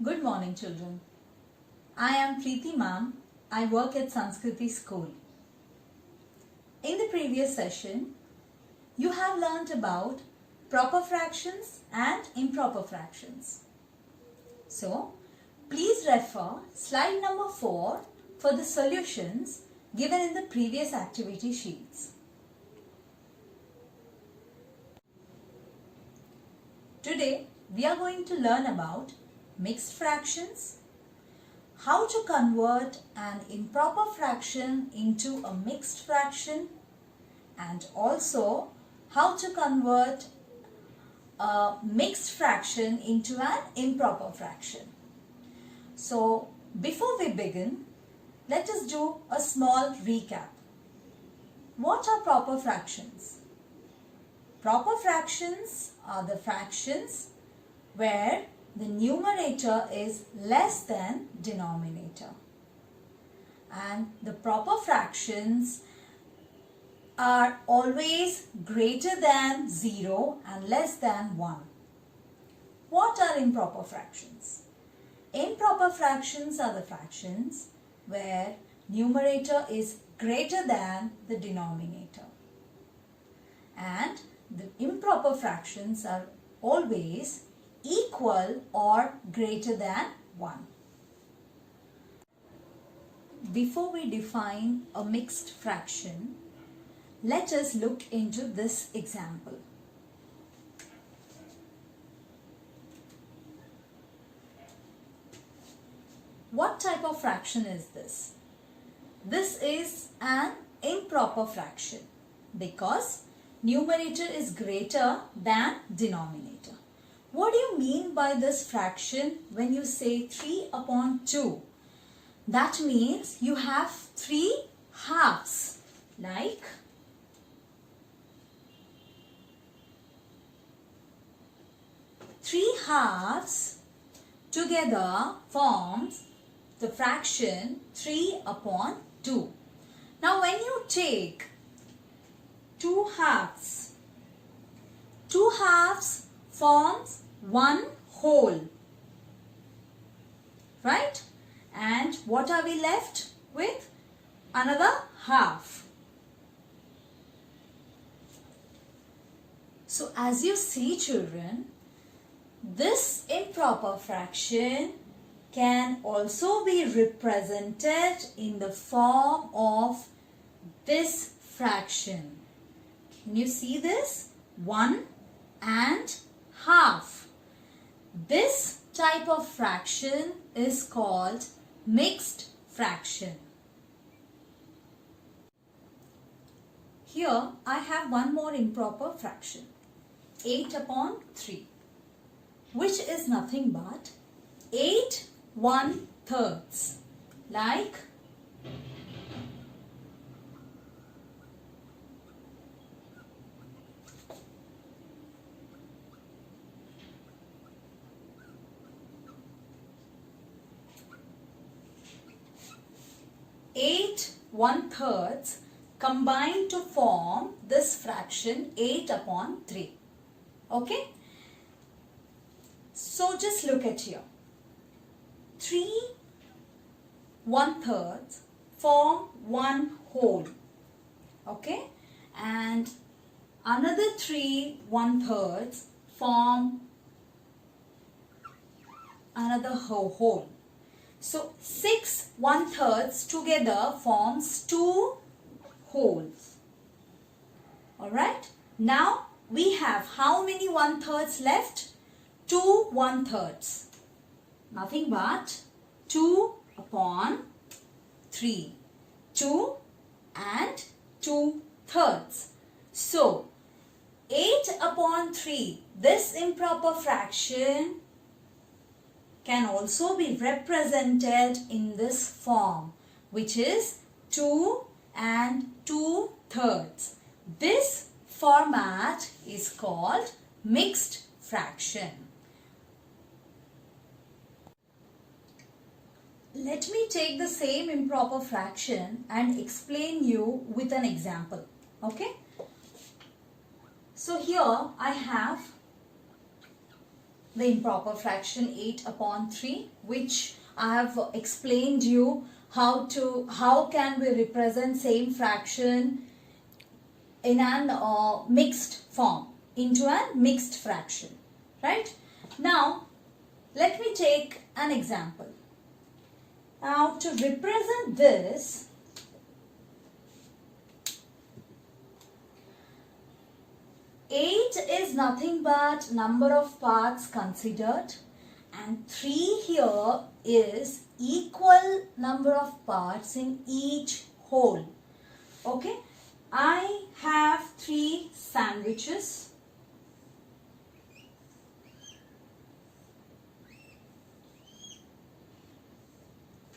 Good morning, children. I am Preeti ma'am. I work at Sanskriti School. In the previous session, you have learnt about proper fractions and improper fractions. So, please refer slide number 4 for the solutions given in the previous activity sheets. Today, we are going to learn about mixed fractions, how to convert an improper fraction into a mixed fraction, and also how to convert a mixed fraction into an improper fraction. So, before we begin, let us do a small recap. What are proper fractions? Proper fractions are the fractions where the numerator is less than denominator. And the proper fractions are always greater than 0 and less than 1. What are improper fractions? Improper fractions are the fractions where numerator is greater than the denominator. And the improper fractions are always equal or greater than 1. Before we define a mixed fraction, let us look into this example. What type of fraction is this? This is an improper fraction because numerator is greater than denominator. What do you mean by this fraction when you say 3 upon 2? That means you have 3 halves, like three halves together forms the fraction 3 upon 2. Now when you take two halves forms one whole, right? And what are we left with? Another half. So as you see, children, this improper fraction can also be represented in the form of this fraction. Can you see this? 1 and half. This type of fraction is called mixed fraction. Here I have one more improper fraction, 8 upon 3, which is nothing but 8 1/3, like 8 1/3 combine to form this fraction 8 upon 3. Okay? So just look at here. 3 1/3 form one whole. Okay? And another 3 1/3 form another whole. So 6 1/3 together forms 2 wholes. Alright? Now we have how many 1/3 left? 2 1/3. Nothing but 2 upon 3. 2 and 2/3. So 8 upon 3. This improper fraction can also be represented in this form, which is 2 and 2/3. This format is called mixed fraction. Let me take the same improper fraction and explain you with an example. Okay? So here I have the improper fraction 8 upon 3, which I have explained you how can we represent same fraction in an mixed form into a mixed fraction, right? Now let me take an example. Now to represent this, eight is nothing but number of parts considered, and 3 here is equal number of parts in each whole. Okay, I have 3 sandwiches.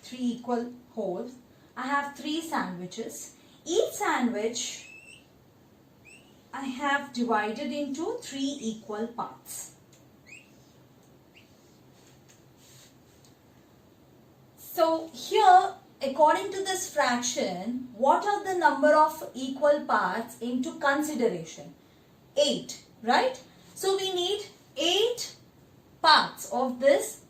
Three equal wholes. I have 3 sandwiches. Each sandwich I have divided into 3 equal parts. So here, according to this fraction, what are the number of equal parts into consideration? 8, right? So we need 8 parts of this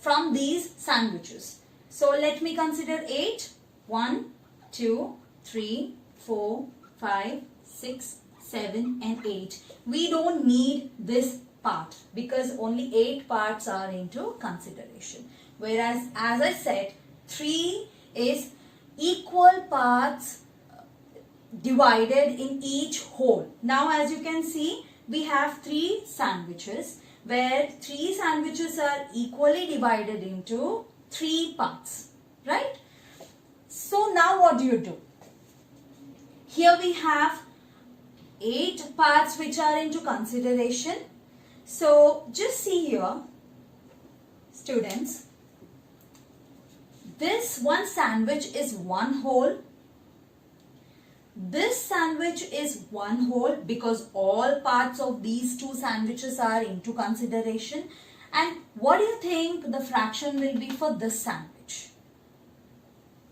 from these sandwiches. So let me consider 8. 1, 2, 3, 4, 5, 6, 7 and 8. We don't need this part because only 8 parts are into consideration. Whereas as I said, 3 is equal parts divided in each whole. Now as you can see, we have 3 sandwiches where 3 sandwiches are equally divided into 3 parts, right? So now what do? Here we have 8 parts which are into consideration. So just see here, students, this one sandwich is one whole. This sandwich is one whole because all parts of these 2 sandwiches are into consideration. And what do you think the fraction will be for this sandwich?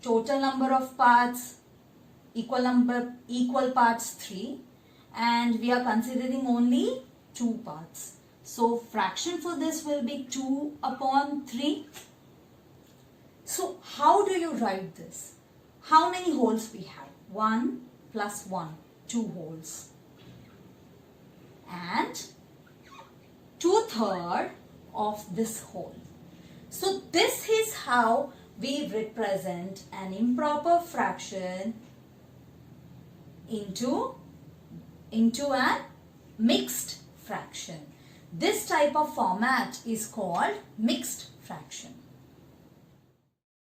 Total number of parts, equal parts 3, and we are considering only 2 parts. So fraction for this will be 2 upon 3. So how do you write this? How many holes we have? 1 plus 1, 2 holes. And 2/3 of this whole. So this is how we represent an improper fraction into a mixed fraction. This type of format is called mixed